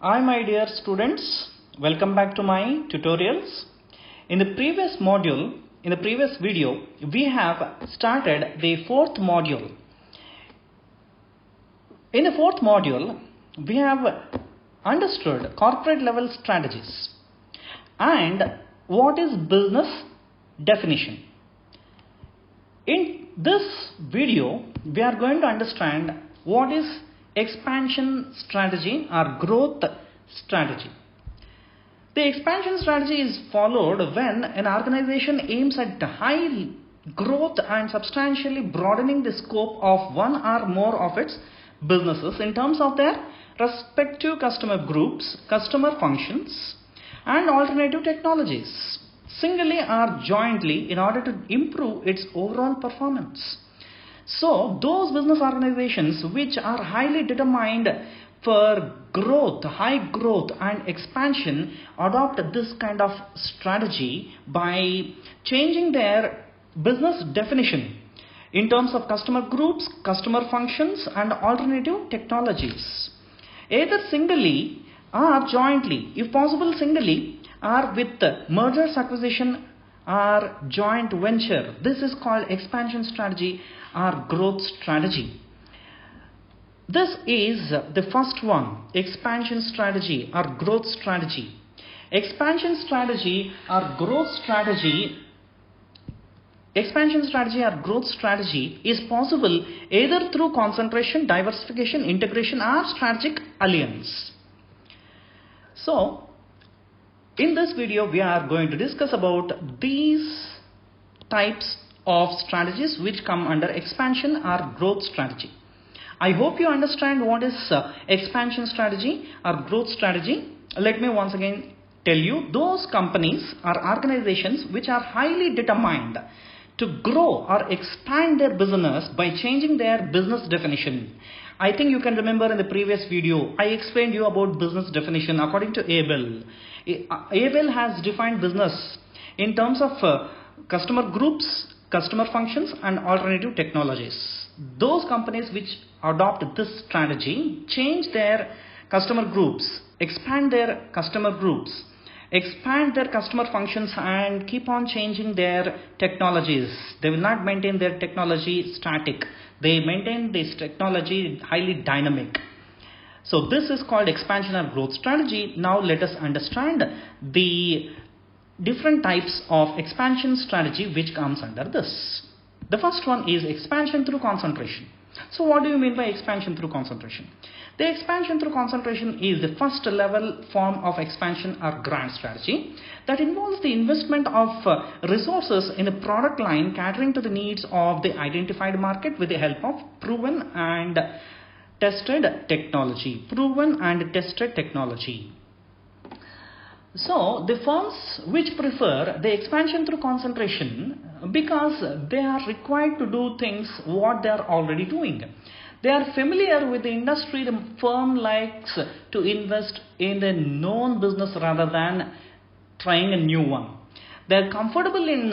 Hi my dear students, welcome back to my tutorials. In the previous video, we have started the fourth module. In the fourth module, we have understood corporate level strategies and what is business definition. In this video, we are going to understand what is expansion strategy or growth strategy. The expansion strategy is followed when an organization aims at high growth and substantially broadening the scope of one or more of its businesses in terms of their respective customer groups, customer functions, and alternative technologies, singly or jointly, in order to improve its overall performance. So, those business organizations which are highly determined for growth, high growth and expansion adopt this kind of strategy by changing their business definition in terms of customer groups, customer functions and alternative technologies. Either singly or jointly, if possible singly or with mergers, acquisition or joint venture. This is called expansion strategy or growth strategy. This is the first one, expansion strategy or growth strategy. Expansion strategy or growth strategy is possible either through concentration, diversification, integration or strategic alliance. So, in this video, we are going to discuss about these types of strategies which come under expansion or growth strategy. I hope you understand what is expansion strategy or growth strategy. Let me once again tell you, those companies or organizations which are highly determined to grow or expand their business by changing their business definition. I think you can remember in the previous video, I explained you about business definition according to Abel. Abel has defined business in terms of customer groups, customer functions and alternative technologies. Those companies which adopt this strategy change their customer groups, expand their customer groups, expand their customer functions and keep on changing their technologies. They will not maintain their technology static. They maintain this technology highly dynamic. So this is called expansion or growth strategy. Now let us understand the different types of expansion strategy which comes under this. The first one is expansion through concentration. So what do you mean by expansion through concentration? The expansion through concentration is the first level form of expansion or grand strategy that involves the investment of resources in a product line catering to the needs of the identified market with the help of proven and tested technology. So, the firms which prefer the expansion through concentration because they are required to do things what they are already doing. They are familiar with the industry. The firm likes to invest in the known business rather than trying a new one. They are comfortable in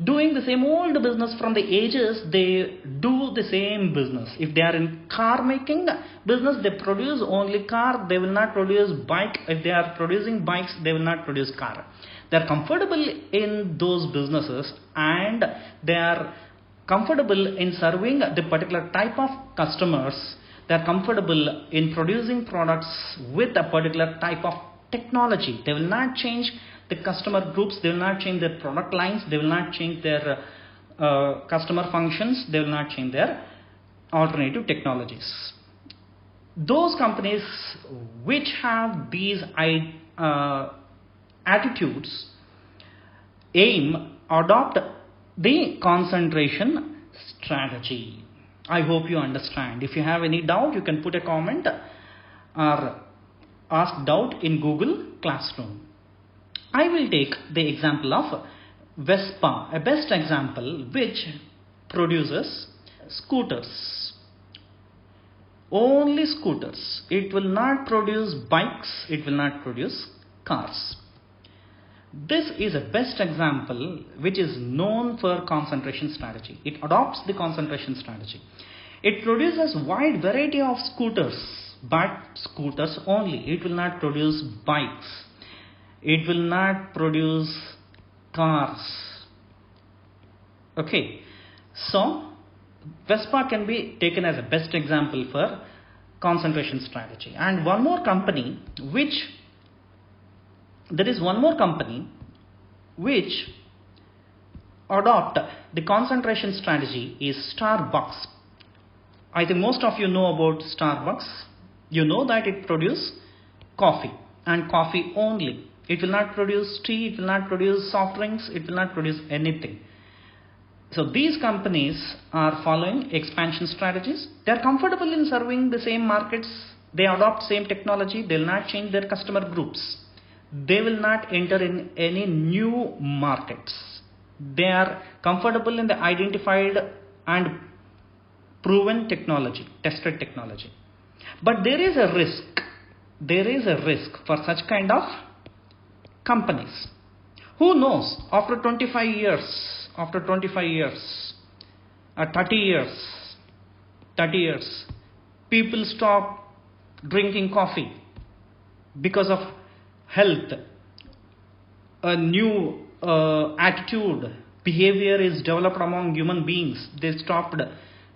doing the same old business from the ages. They do the same business. If they are in car making business, they produce only car. They will not produce bike. If they are producing bikes, they will not produce car. They are comfortable in those businesses and they are comfortable in serving the particular type of customers. They are comfortable in producing products with a particular type of technology. They will not change the customer groups, they will not change their product lines, they will not change their customer functions, they will not change their alternative technologies. Those companies which have these attitudes adopt the concentration strategy. I hope you understand. If you have any doubt, you can put a comment or ask doubt in Google Classroom. I will take the example of Vespa, a best example, which produces scooters. Only scooters. It will not produce bikes, it will not produce cars. This is a best example which is known for concentration strategy. It adopts the concentration strategy. It produces wide variety of scooters but scooters only. It will not produce bikes. It will not produce cars. Okay, so Vespa can be taken as a best example for concentration strategy. And one more company which adopt the concentration strategy is Starbucks. I think most of you know about Starbucks. You know that it produces coffee and coffee only. It will not produce tea, it will not produce soft drinks, it will not produce anything. So these companies are following expansion strategies. They are comfortable in serving the same markets. They adopt same technology. They will not change their customer groups. They will not enter in any new markets. They are comfortable in the identified and proven technology, tested technology. But there is a risk. There is a risk for such kind of companies. Who knows, after 25 years, after 25 years, or 30 years, people stop drinking coffee because of health. A new attitude, behavior is developed among human beings. They stopped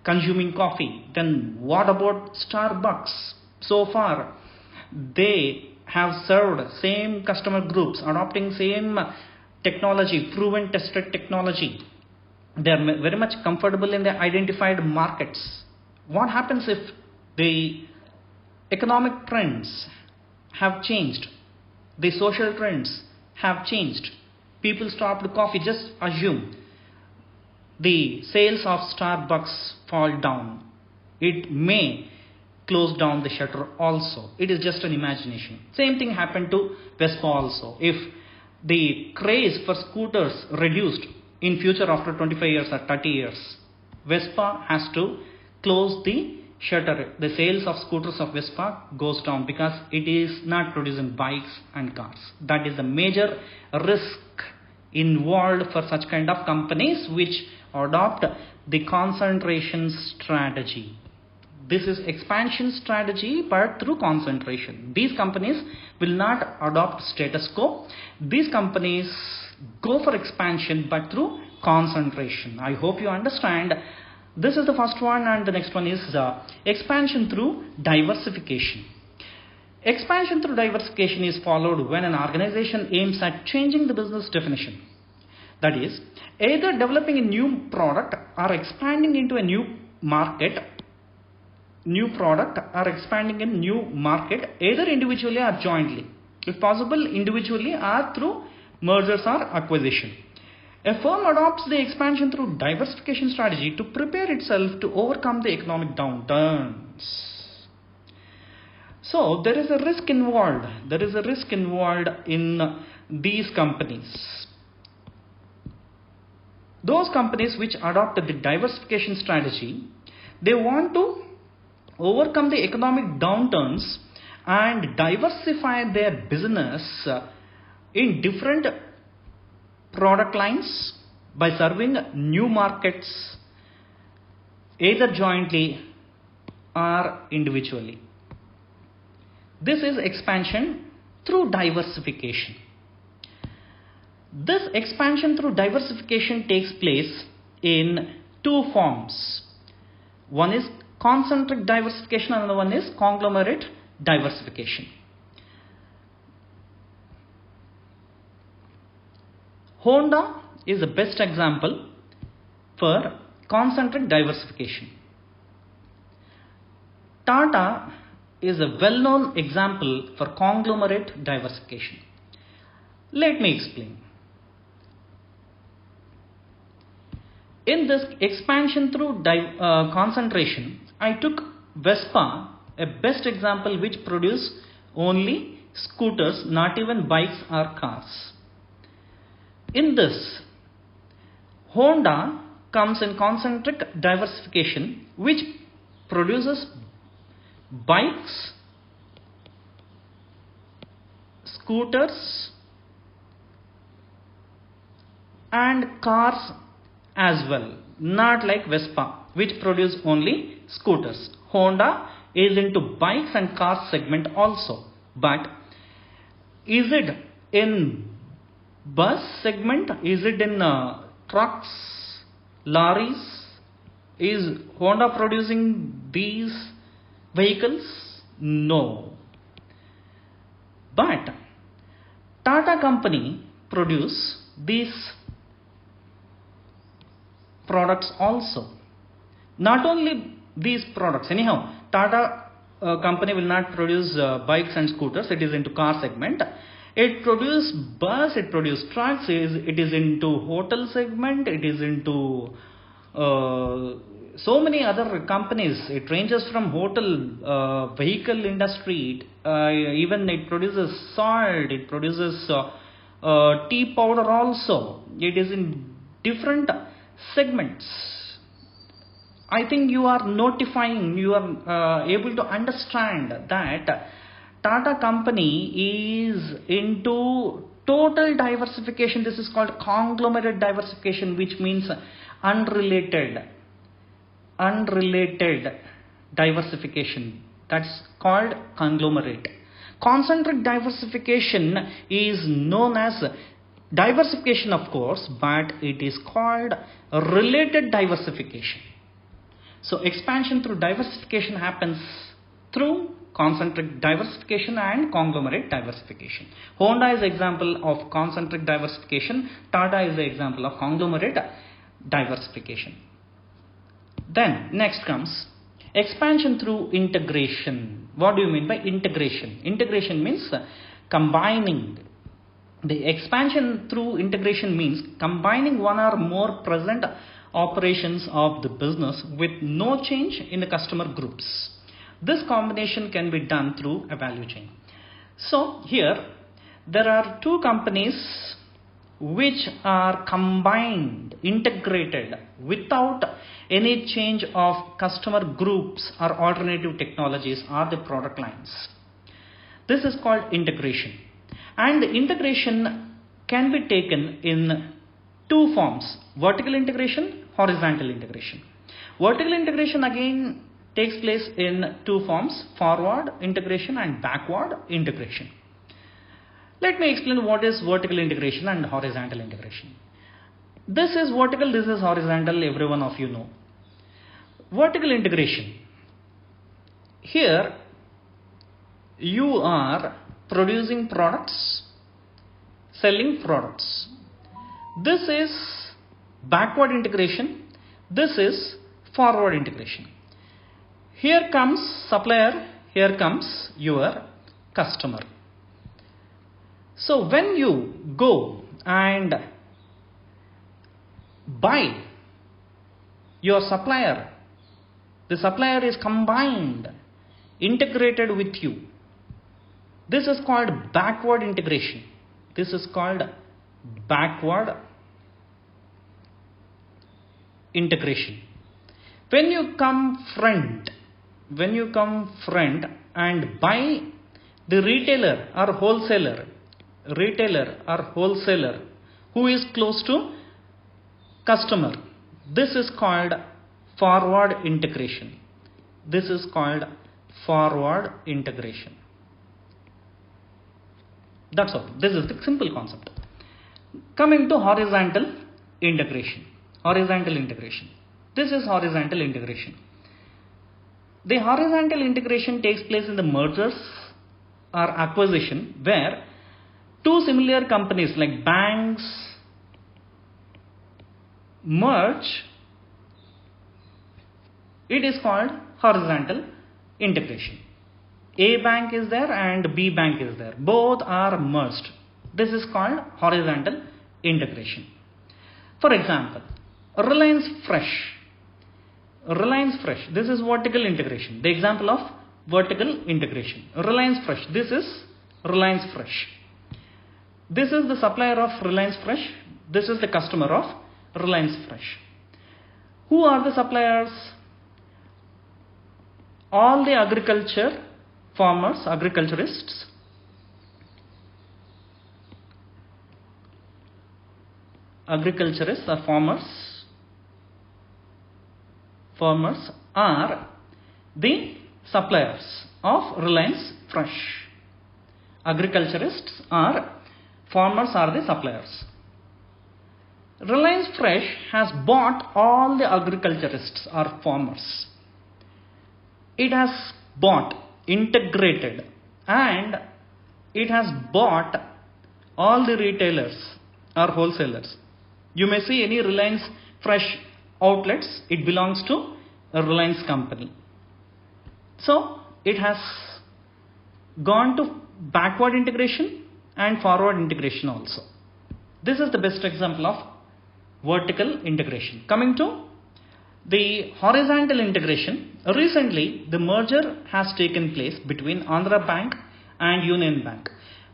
consuming coffee. Then what about Starbucks? So far, they have served same customer groups, adopting same technology, proven tested technology. They are very much comfortable in the identified markets. What happens if the economic trends have changed? The social trends have changed. People stopped coffee. Just assume the sales of Starbucks fall down. It may close down the shutter also. It is just an imagination. Same thing happened to Vespa also. If the craze for scooters reduced in future after 25 years or 30 years, Vespa has to close the shutter. The sales of scooters of Vespa goes down because it is not producing bikes and cars. That is the major risk involved for such kind of companies which adopt the concentration strategy. This is expansion strategy but through concentration. These companies will not adopt status quo. These companies go for expansion but through concentration. I hope you understand. This is the first one, and the next one is expansion through diversification. Expansion through diversification is followed when an organization aims at changing the business definition. That is, either developing a new product or expanding into a new market, either individually or jointly. If possible, individually or through mergers or acquisition. A firm adopts the expansion through diversification strategy to prepare itself to overcome the economic downturns. So there is a risk involved. There is a risk involved in these companies. Those companies which adopt the diversification strategy, they want to overcome the economic downturns and diversify their business in different product lines by serving new markets either jointly or individually. This is expansion through diversification. This expansion through diversification takes place in two forms. One is concentric diversification, another one is conglomerate diversification. Honda is the best example for concentric diversification. Tata is a well-known example for conglomerate diversification. Let me explain. In this expansion through concentration, I took Vespa, a best example which produce only scooters, not even bikes or cars. In this, Honda comes in concentric diversification which produces bikes, scooters and cars as well, not like Vespa which produce only scooters. Honda is into bikes and cars segment also. But is it in bus segment? Is it in trucks, lorries? Is Honda producing these vehicles? No. But Tata company produce these products also. Not only these products, anyhow, Tata company will not produce bikes and scooters. It is into car segment. It produces bus, it produces trucks, it is into hotel segment, it is into so many other companies. It ranges from hotel, vehicle industry, even it produces salt, it produces tea powder also. It is in different segments. I think you are notifying, you are able to understand that Tata company is into total diversification. This is called conglomerate diversification, which means unrelated diversification. That's called conglomerate. Concentric diversification is known as diversification, of course, but it is called related diversification. So expansion through diversification happens through concentric diversification and conglomerate diversification. Honda is example of concentric diversification. Tata is the example of conglomerate diversification. Then next comes expansion through integration. What do you mean by integration? Integration means combining. The expansion through integration means combining one or more present operations of the business with no change in the customer groups. This combination can be done through a value chain. So here there are two companies which are combined, integrated without any change of customer groups or alternative technologies or the product lines. This is called integration. And integration can be taken in two forms: vertical integration, horizontal integration. Vertical integration again takes place in two forms: forward integration and backward integration. Let me explain what is vertical integration and horizontal integration. This is vertical, this is horizontal, every one of you know. Vertical integration. Here you are producing products, selling products. This is backward integration. This is forward integration. Here comes supplier, here comes your customer. So when you go and buy your supplier, the supplier is combined, integrated with you. This is called backward integration. This is called backward integration. When you come front and buy the retailer or wholesaler who is close to customer, this is called forward integration. This is called forward integration. That's all. This is the simple concept. Coming to horizontal integration. Horizontal integration. This is horizontal integration. The horizontal integration takes place in the mergers or acquisition, where two similar companies like banks merge. It is called horizontal integration. A bank is there and B bank is there. Both are merged. This is called horizontal integration. For example, Reliance Fresh. This is vertical integration. The example of vertical integration. Reliance Fresh. This is Reliance Fresh. This is the supplier of Reliance Fresh. This is the customer of Reliance Fresh. Who are the suppliers? All the agriculture farmers, agriculturists, or farmers are the suppliers of Reliance Fresh. Agriculturists or farmers are the suppliers. Reliance Fresh has bought all the agriculturists or farmers. It has bought, integrated, and it has bought all the retailers or wholesalers. You may see any Reliance Fresh outlets, it belongs to a Reliance company. So it has gone to backward integration and forward integration also. This is the best example of vertical integration. Coming to the horizontal integration, recently the merger has taken place between Andhra Bank and Union Bank.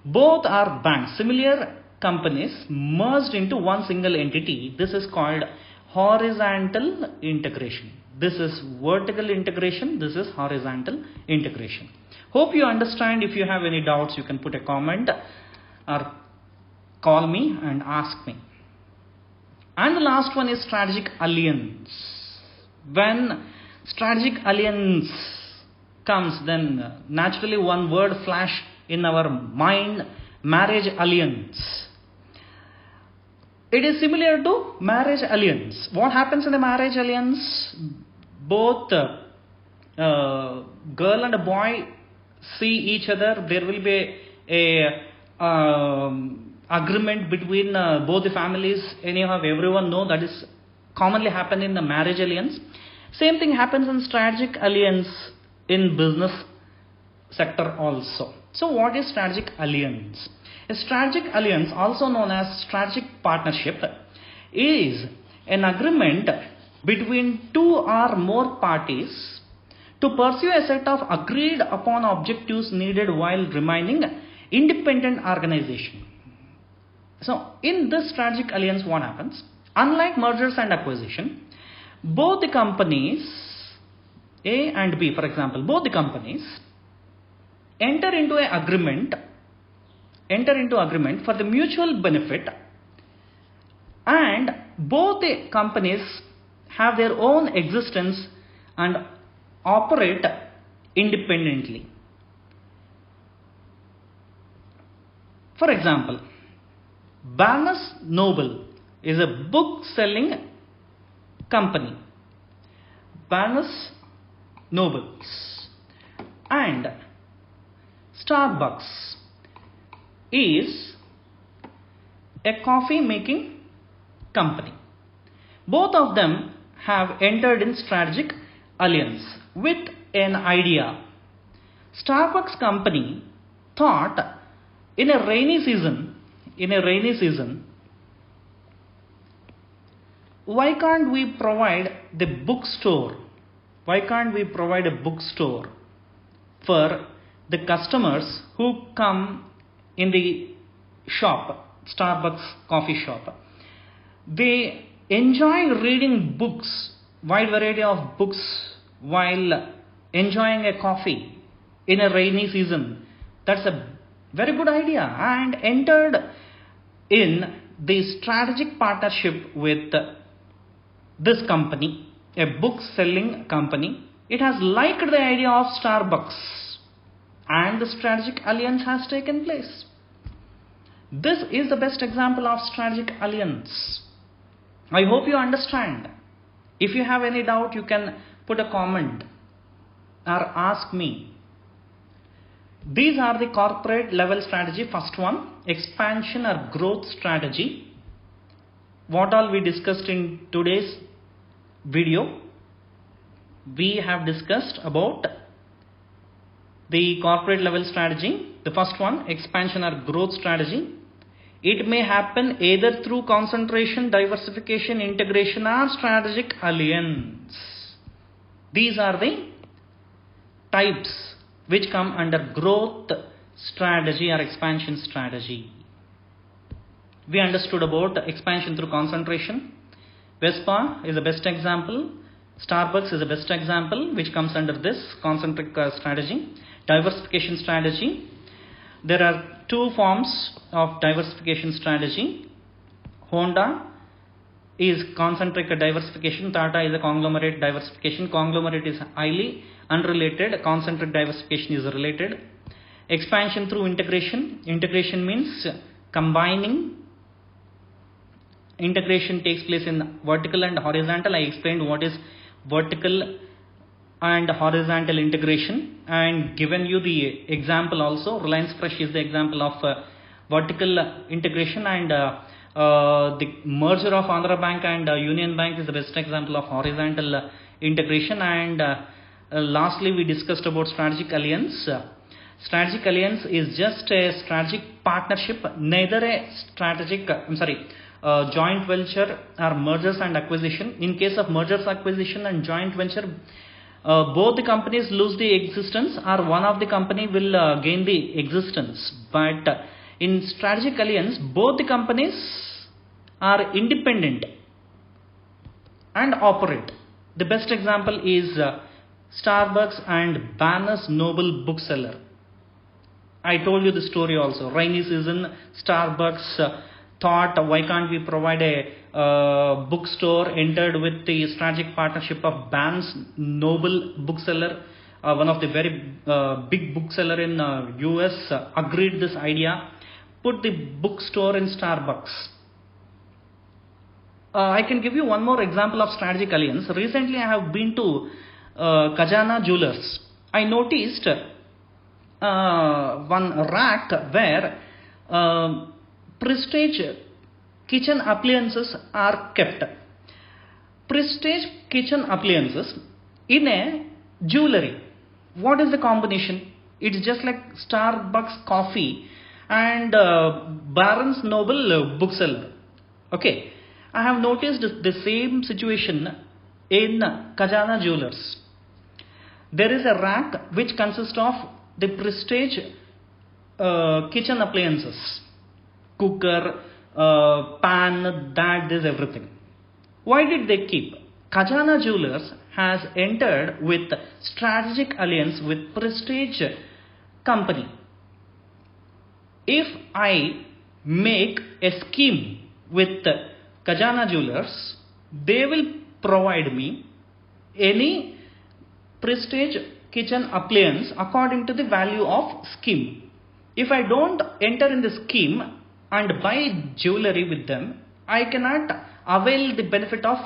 Both are banks, similar companies merged into one single entity. This is called horizontal integration. This is vertical integration, this is horizontal integration. Hope you understand. If you have any doubts, you can put a comment or call me and ask me. And the last one is strategic alliance. When strategic alliance comes, then naturally one word flash in our mind, marriage alliance. It is similar to marriage alliance. What happens in a marriage alliance? Both girl and a boy see each other. There will be a agreement between both the families. Anyhow, everyone know that is commonly happen in the marriage alliance. Same thing happens in strategic alliance in business sector also. So what is strategic alliance? A strategic alliance, also known as strategic partnership, is an agreement between two or more parties to pursue a set of agreed upon objectives needed while remaining independent organization. So in this strategic alliance, what happens? Unlike mergers and acquisition, both the companies A and B, for example, both the companies enter into agreement for the mutual benefit, and both the companies have their own existence and operate independently. For example, Barnes Noble is a book selling company. Barnes Nobles and Starbucks is a coffee making company. Both of them have entered in strategic alliance with an idea. Starbucks company thought in a rainy season, why can't we provide the bookstore? Why can't we provide a bookstore for the customers who come in the shop, Starbucks coffee shop? They enjoy reading books, wide variety of books, while enjoying a coffee in a rainy season. That's a very good idea, and entered in the strategic partnership with this company, a book selling company. It has liked the idea of Starbucks, and the strategic alliance has taken place. This is the best example of strategic alliance. I hope you understand. If you have any doubt, you can put a comment or ask me. These are the corporate level strategy. First one, expansion or growth strategy. What all we discussed in today's video? We have discussed about the corporate level strategy. The first one, expansion or growth strategy. It may happen either through concentration, diversification, integration, or strategic alliance. These are the types which come under growth strategy or expansion strategy. We understood about expansion through concentration. Vespa is the best example. Starbucks is the best example which comes under this concentric strategy. Diversification strategy. There are two forms of diversification strategy. Honda is concentric diversification. Tata is a conglomerate diversification. Conglomerate is highly unrelated. Concentric diversification is related. Expansion through integration. Integration means combining. Integration takes place in vertical and horizontal. I explained what is vertical and horizontal integration and given you the example also. Reliance Fresh is the example of vertical integration, and the merger of Andhra Bank and Union Bank is the best example of horizontal integration. And lastly, we discussed about strategic alliance. Strategic alliance is just a strategic partnership, neither a strategic joint venture or mergers and acquisition. In case of mergers, acquisition and joint venture, both the companies lose the existence or one of the company will gain the existence. But in strategic alliance, both the companies are independent and operate. The best example is Starbucks and Barnes Noble bookseller. I told you the story also. Rainy season, Starbucks thought, why can't we provide a bookstore, entered with the strategic partnership of Barnes Noble bookseller, one of the very big bookseller in US, agreed this idea, put the bookstore in Starbucks. I can give you one more example of strategic alliance. Recently I have been to Khajana Jewelers. I noticed one rack where prestige kitchen appliances are kept. Prestige kitchen appliances in a jewelry. What is the combination? It's just like Starbucks coffee and Barnes Noble bookseller. Okay, I have noticed the same situation in Khajana Jewelers. There is a rack which consists of the prestige kitchen appliances. Cooker, pan, that, this, everything. Why did they keep? Khajana Jewelers has entered with strategic alliance with prestige company. If I make a scheme with Khajana Jewelers, they will provide me any prestige kitchen appliance according to the value of scheme. If I don't enter in the scheme and buy jewelry with them, I cannot avail the benefit of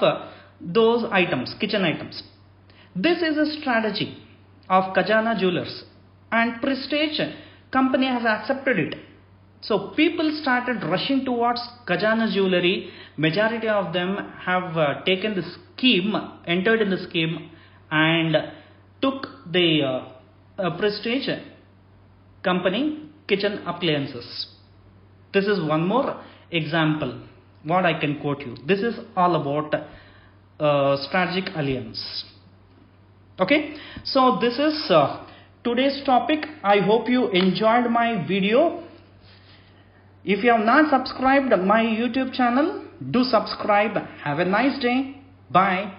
those items, kitchen items. This is a strategy of Khajana Jewelers, and prestige company has accepted it. So people started rushing towards Khajana Jewelry. Majority of them have taken the scheme, entered in the scheme, and took the prestige company kitchen appliances. This is one more example what I can quote you. This is all about strategic alliance. Okay, so this is today's topic. I hope you enjoyed my video. If you have not subscribed my YouTube channel, do subscribe. Have a nice day. Bye.